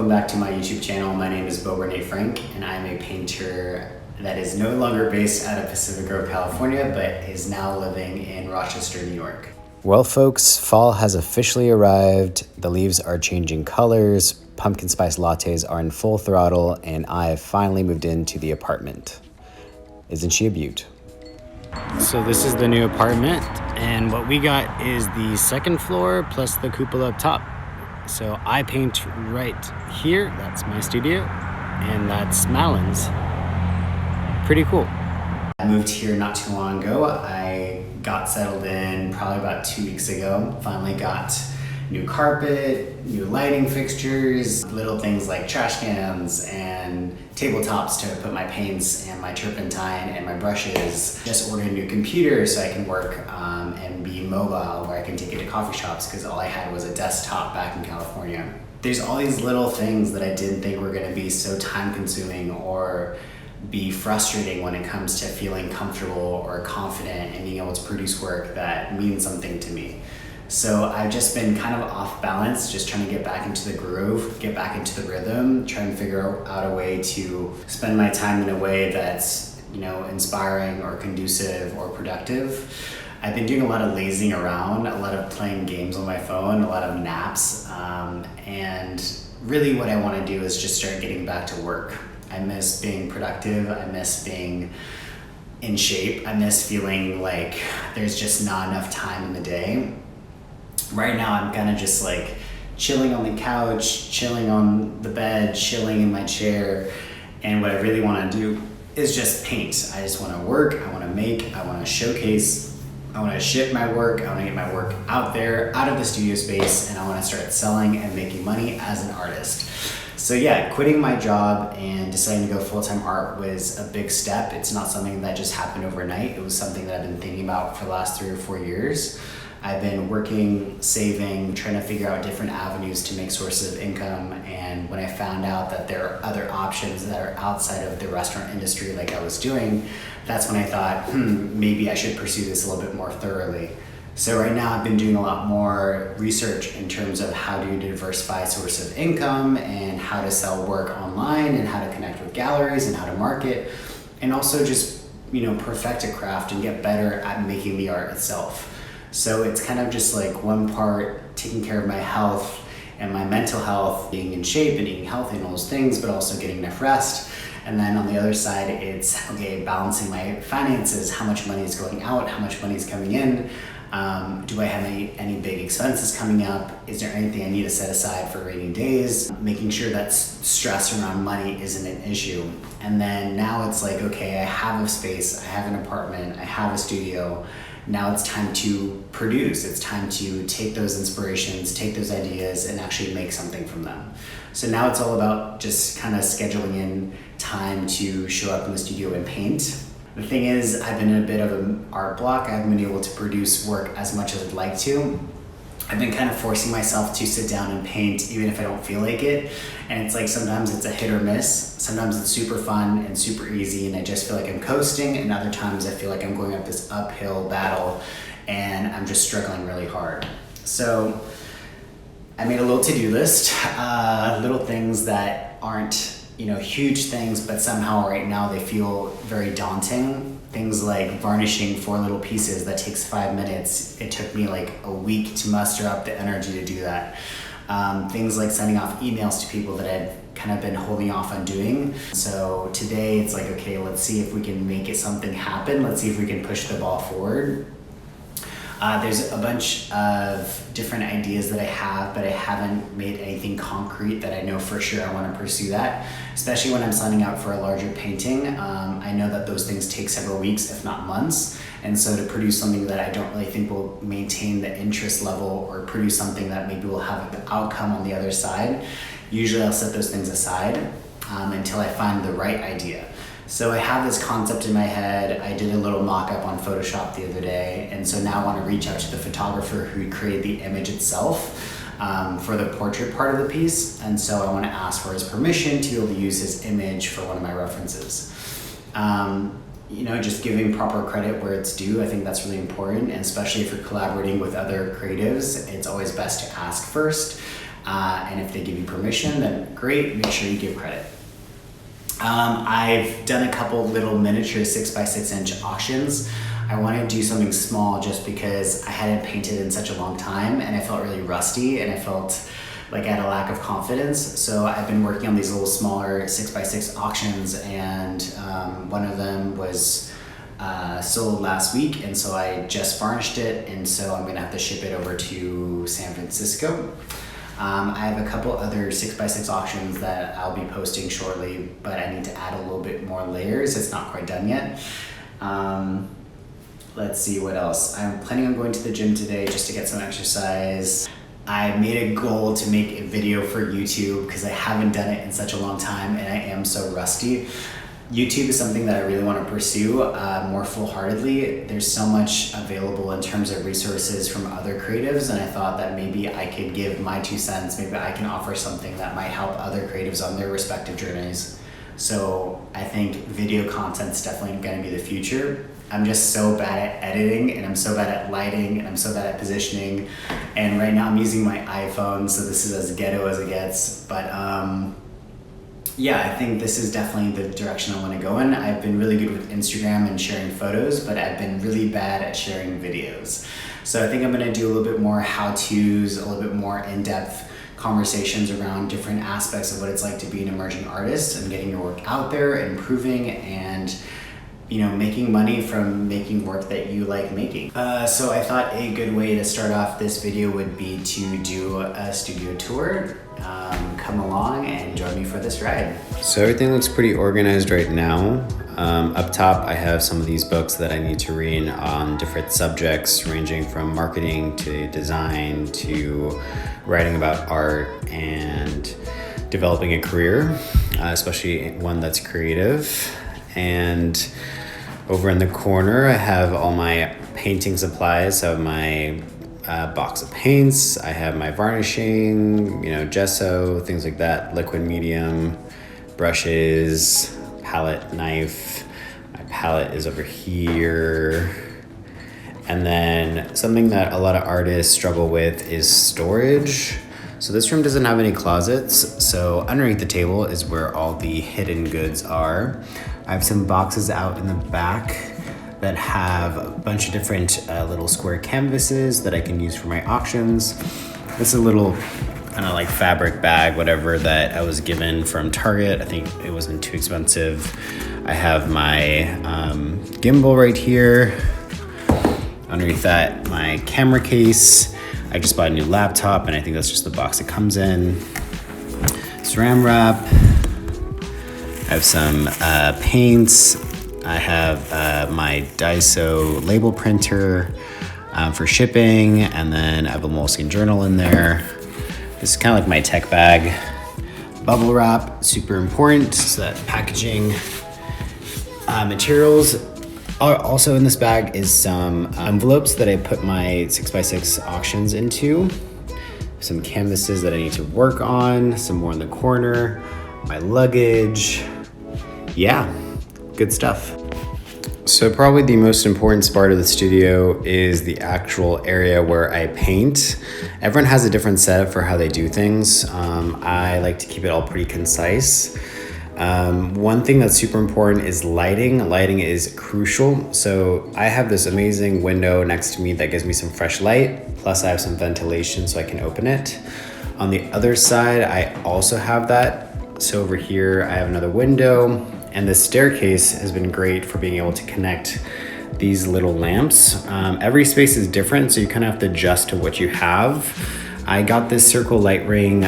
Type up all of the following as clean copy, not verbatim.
welcome back to my YouTube channel. My name is Beau and I'm a painter that is no longer based out of Pacific Grove, California, but is now living in Rochester, New York. Well, folks, fall has officially arrived. The leaves are changing colors, pumpkin spice lattes are in full throttle, and I have finally moved into the apartment. Isn't she a beaut? So this is the new apartment, and what we got is the second floor plus the cupola up top. So I paint right here, that's my studio, and that's Malin's. Pretty cool. I moved here not too long ago. I got settled in probably about 2 weeks ago. Finally got new carpet, new lighting fixtures, little things like trash cans and tabletops to put my paints and my turpentine and my brushes. Just ordered a new computer so I can work and be mobile, where I can take it to coffee shops, because all I had was a desktop back in California. There's all these little things that I didn't think were gonna be so time consuming or be frustrating when it comes to feeling comfortable or confident and being able to produce work that means something to me. So I've just been kind of off balance, just trying to get back into the groove, get back into the rhythm, trying to figure out a way to spend my time in a way that's, inspiring or conducive or productive. I've been doing a lot of lazing around, a lot of playing games on my phone, a lot of naps, and really what I want to do is just start getting back to work. I miss being productive, I miss being in shape, I miss feeling like there's just not enough time in the day. Right now I'm kind of just like chilling on the couch, chilling on the bed, chilling in my chair, and what I really want to do is just paint. I just want to work, I want to make, I want to showcase, I want to ship my work, I want to get my work out there, out of the studio space, and I want to start selling and making money as an artist. So yeah, quitting my job and deciding to go full-time art was a big step. It's not something that just happened overnight. It was something that I've been thinking about for the last 3 or 4 years. I've been working, saving, trying to figure out different avenues to make sources of income. And when I found out that there are other options that are outside of the restaurant industry like I was doing, that's when I thought, maybe I should pursue this a little bit more thoroughly. So right now I've been doing a lot more research in terms of how to diversify source of income and how to sell work online and how to connect with galleries and how to market, and also just, perfect a craft and get better at making the art itself. So it's kind of just like one part taking care of my health and my mental health, being in shape and eating healthy and all those things, but also getting enough rest. And then on the other side, it's balancing my finances, how much money is going out, how much money is coming in. Do I have any big expenses coming up? Is there anything I need to set aside for rainy days? Making sure that stress around money isn't an issue. And then now it's like, okay, I have a space, I have an apartment, I have a studio. Now it's time to produce. It's time to take those inspirations, take those ideas, and actually make something from them. So now it's all about just kind of scheduling in time to show up in the studio and paint. The thing is, I've been in a bit of an art block. I haven't been able to produce work as much as I'd like to. I've been kind of forcing myself to sit down and paint even if I don't feel like it. And it's like sometimes it's a hit or miss. Sometimes it's super fun and super easy and I just feel like I'm coasting, and other times I feel like I'm going up this uphill battle and I'm just struggling really hard. So I made a little to-do list, little things that aren't huge things, but somehow right now they feel very daunting. Things like varnishing 4 little pieces that takes 5 minutes. It took me like a week to muster up the energy to do that. Things like sending off emails to people that I've kind of been holding off on doing. So today it's like, okay, let's see if we can make something happen. Let's see if we can push the ball forward. There's a bunch of different ideas that I have, but I haven't made anything concrete that I know for sure I want to pursue that, especially when I'm signing out for a larger painting. I know that those things take several weeks, if not months. And so to produce something that I don't really think will maintain the interest level or produce something that maybe will have an outcome on the other side, usually I'll set those things aside until I find the right idea. So I have this concept in my head. I did a little mock-up on Photoshop the other day, and so now I want to reach out to the photographer who created the image itself for the portrait part of the piece, and so I want to ask for his permission to be able to use his image for one of my references. Just giving proper credit where it's due, I think that's really important, and especially if you're collaborating with other creatives, it's always best to ask first. And if they give you permission, then great, make sure you give credit. I've done a couple little miniature 6x6 auctions. I wanted to do something small just because I hadn't painted in such a long time and I felt really rusty and I felt like I had a lack of confidence. So I've been working on these little smaller 6x6 auctions, and one of them was sold last week, and so I just varnished it, and so I'm gonna have to ship it over to San Francisco. I have a couple other 6x6 auctions that I'll be posting shortly, but I need to add a little bit more layers. It's not quite done yet. Let's see what else. I'm planning on going to the gym today just to get some exercise. I made a goal to make a video for YouTube because I haven't done it in such a long time and I am so rusty. YouTube is something that I really want to pursue more full-heartedly. There's so much available in terms of resources from other creatives, and I thought that maybe I could give my 2 cents, maybe I can offer something that might help other creatives on their respective journeys. So I think video content's definitely going to be the future. I'm just so bad at editing, and I'm so bad at lighting, and I'm so bad at positioning. And right now I'm using my iPhone, so this is as ghetto as it gets. But yeah, I think this is definitely the direction I want to go in. I've been really good with Instagram and sharing photos, but I've been really bad at sharing videos. So I think I'm going to do a little bit more how-tos, a little bit more in-depth conversations around different aspects of what it's like to be an emerging artist and getting your work out there, improving, and making money from making work that you like making. So I thought a good way to start off this video would be to do a studio tour. Come along and join me for this ride. So everything looks pretty organized right now. Up top, I have some of these books that I need to read on different subjects, ranging from marketing to design to writing about art and developing a career, especially one that's creative. And over in the corner, I have all my painting supplies. I have my box of paints, I have my varnishing, gesso, things like that, liquid medium, brushes, palette knife. My palette is over here. And then something that a lot of artists struggle with is storage. So this room doesn't have any closets, so underneath the table is where all the hidden goods are. I have some boxes out in the back that have a bunch of different little square canvases that I can use for my auctions. This is a little kind of like fabric bag, whatever, that I was given from Target. I think it wasn't too expensive. I have my gimbal right here. Underneath that, my camera case. I just bought a new laptop, and I think that's just the box it comes in. Saran wrap. I have some paints. I have my Daiso label printer for shipping, and then I have a moleskine journal in there. This is kind of like my tech bag. Bubble wrap, super important, so that packaging materials. Also in this bag is some envelopes that I put my 6x6 auctions into. Some canvases that I need to work on, some more in the corner, my luggage. Yeah, good stuff. So probably the most important part of the studio is the actual area where I paint. Everyone has a different setup for how they do things. I like to keep it all pretty concise. One thing that's super important is lighting. Lighting is crucial. So I have this amazing window next to me that gives me some fresh light, plus I have some ventilation so I can open it. On the other side, I also have that. So over here, I have another window, and this staircase has been great for being able to connect these little lamps. Every space is different, so you kind of have to adjust to what you have. I got this circle light ring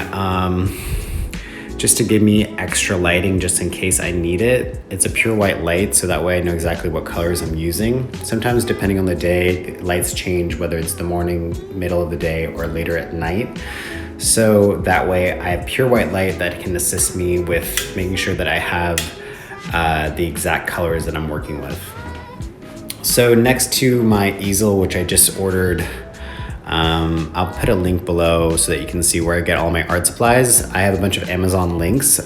just to give me extra lighting just in case I need it. It's a pure white light, so that way I know exactly what colors I'm using. Sometimes depending on the day, lights change, whether it's the morning, middle of the day, or later at night. So that way I have pure white light that can assist me with making sure that I have the exact colors that I'm working with. So next to my easel, which I just ordered, I'll put a link below so that you can see where I get all my art supplies. I have a bunch of Amazon links.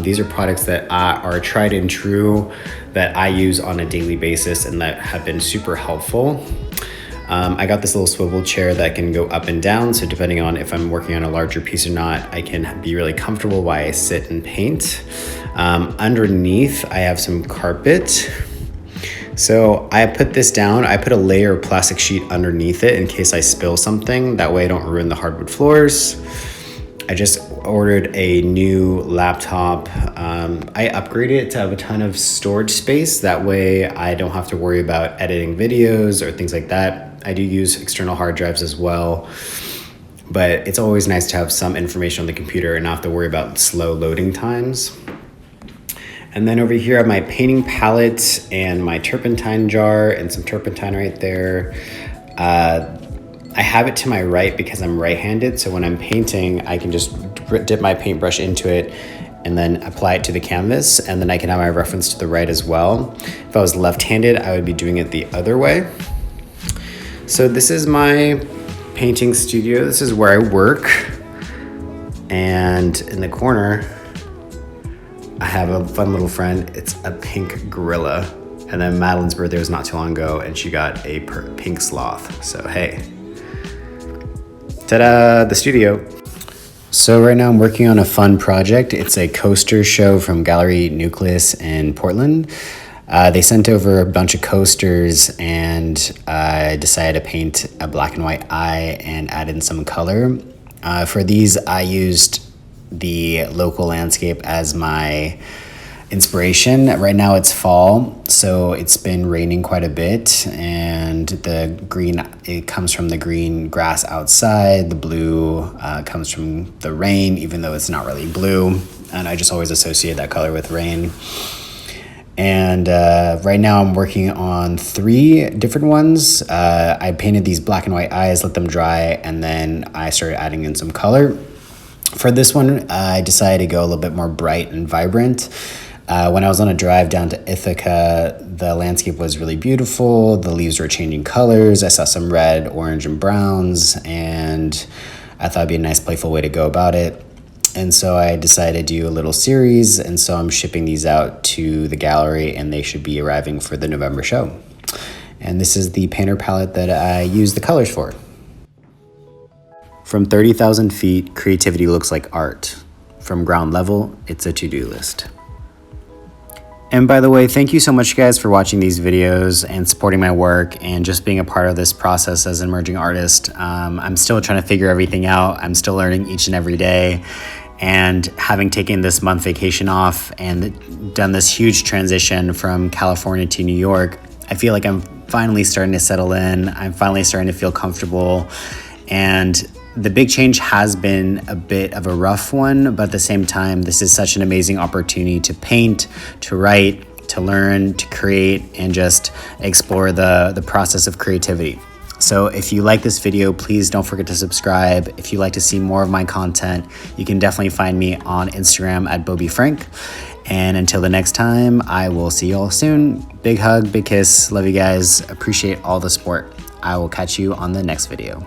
These are products that are tried and true that I use on a daily basis and that have been super helpful. I got this little swivel chair that can go up and down, so depending on if I'm working on a larger piece or not, I can be really comfortable while I sit and paint. Underneath, I have some carpet. So I put this down, I put a layer of plastic sheet underneath it in case I spill something. That way I don't ruin the hardwood floors. I just ordered a new laptop. I upgraded it to have a ton of storage space. That way I don't have to worry about editing videos or things like that. I do use external hard drives as well, but it's always nice to have some information on the computer and not have to worry about slow loading times. And then over here I have my painting palette and my turpentine jar and some turpentine right there. I have it to my right because I'm right-handed, so when I'm painting, I can just dip my paintbrush into it and then apply it to the canvas, and then I can have my reference to the right as well. If I was left-handed, I would be doing it the other way. So this is my painting studio. This is where I work. And in the corner, I have a fun little friend. It's a pink gorilla. And then Madeline's birthday was not too long ago, and she got a pink sloth. So hey. Ta-da, the studio. So right now I'm working on a fun project. It's a coaster show from Gallery Nucleus in Portland. They sent over a bunch of coasters, and I decided to paint a black and white eye and add in some color. For these, I used the local landscape as my inspiration. Right now it's fall, so it's been raining quite a bit, and the green, it comes from the green grass outside. The blue comes from the rain, even though it's not really blue, and I just always associate that color with rain. And right now I'm working on 3 different ones. I painted these black and white eyes, let them dry, and then I started adding in some color. For this one, I decided to go a little bit more bright and vibrant. When I was on a drive down to Ithaca, the landscape was really beautiful. The leaves were changing colors. I saw some red, orange, and browns, and I thought it'd be a nice playful way to go about it. And so I decided to do a little series, and so I'm shipping these out to the gallery, and they should be arriving for the November show. And this is the painter palette that I use the colors for. From 30,000 feet, creativity looks like art. From ground level, it's a to-do list. And by the way, thank you so much, guys, for watching these videos and supporting my work and just being a part of this process as an emerging artist. I'm still trying to figure everything out. I'm still learning each and every day. And having taken this month vacation off and done this huge transition from California to New York, I feel like I'm finally starting to settle in. I'm finally starting to feel comfortable. And the big change has been a bit of a rough one, but at the same time, this is such an amazing opportunity to paint, to write, to learn, to create, and just explore the process of creativity. So if you like this video, please don't forget to subscribe. If you'd like to see more of my content, you can definitely find me on Instagram at BeauFrank. And until the next time, I will see you all soon. Big hug, big kiss. Love you guys. Appreciate all the support. I will catch you on the next video.